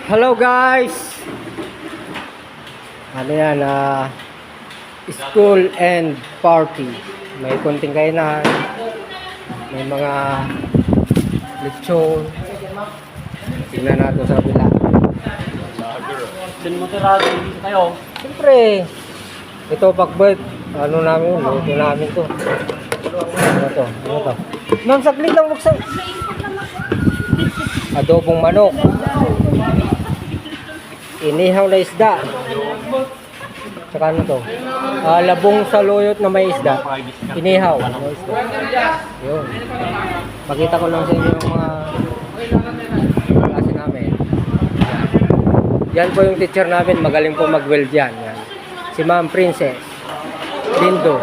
Hello guys. Ano yan, school and party. May konting kainan. May mga lechon. Tingnan natin sa kabila. Sinmotorado dito kayo. Siyempre, ito pakbet. Ano namin, luto namin to. Ano to? Ano to? Ma'am, saglit lang buksan. Adobong manok. Inihaw na isda. Tsaka ano to? Labong saluyot na may isda. Inihaw. May isda. Yun. Pakita ko lang sa inyo yung mga klase namin. Yan po yung teacher namin. Magaling po mag-weld yan. Yan. Si Ma'am Princess Lindo.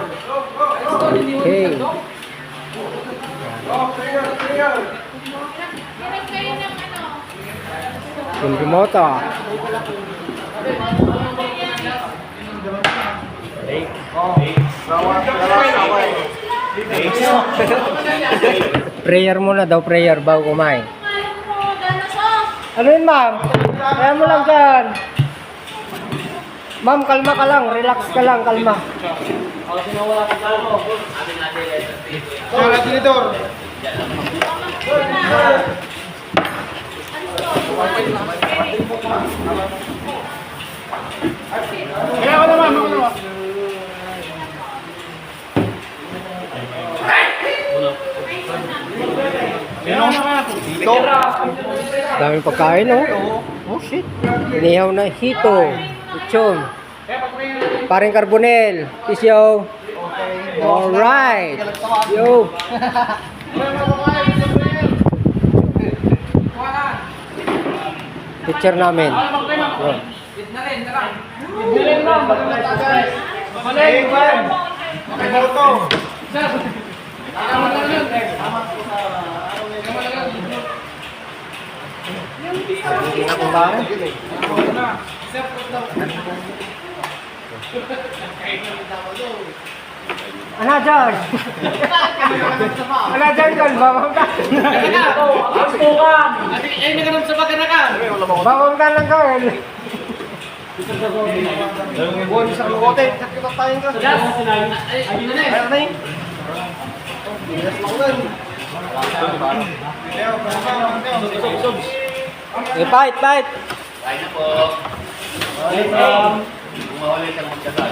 Okay. Yung remote. Prayer muna daw, prayer bago kumain. Ano yun, ma'am? Kaya mo lang dyan. Ma'am, kalma ka lang, relax ka lang, kalma. Kaya ako naman, ako naman. Dito. Daming pagkain, oh. Oh, shit. Inihaw na hito. Lechon. Paring Carbonel. Peace, yo. Alright. Yo. Teacher namin. Yun. Hindi na kumain. Ana dyan! Ana dyan kan, bawang ka! Pukan! Ay, nagano'n sa pagkanakan! Bawang ka lang kan! Buwan sa lukote, sakit ang tayo ka. Ayun na eh. Ayun na eh. Bite, bite! Kain na po. Bumawali ka magkasal.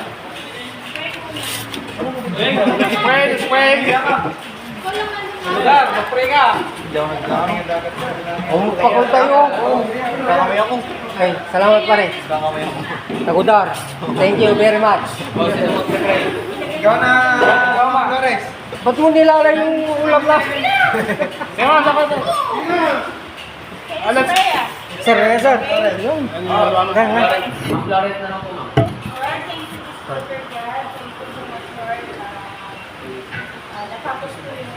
Spray! Lugar, mag-spray ka! Pakul tayo! Kakamay ako. Ay, salamat pare. Kakamay ako. Tagudar. Thank you very much. Ikaw na, Flores. Ba't mo nilalay yung ulam na? Sino sa ko? Alam. Sir, sir. Yun. Flores na lang po, ma'am. Natapos po yung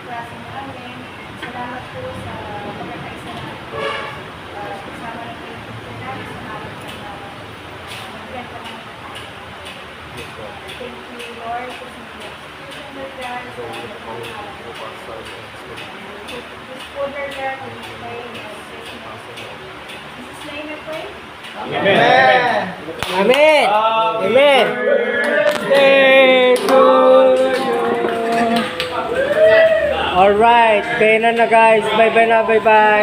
klase namin. Salamat po sa pagkakaisa namin. Kasama na po yung teacher namin sa namin na magbenta ng thank you, Lord, for some execution with God. This order that we pray in Jesus' name I pray. Amen. Amen. Amen. Thank you. Alright, kaya na guys. Bye-bye na, bye-bye.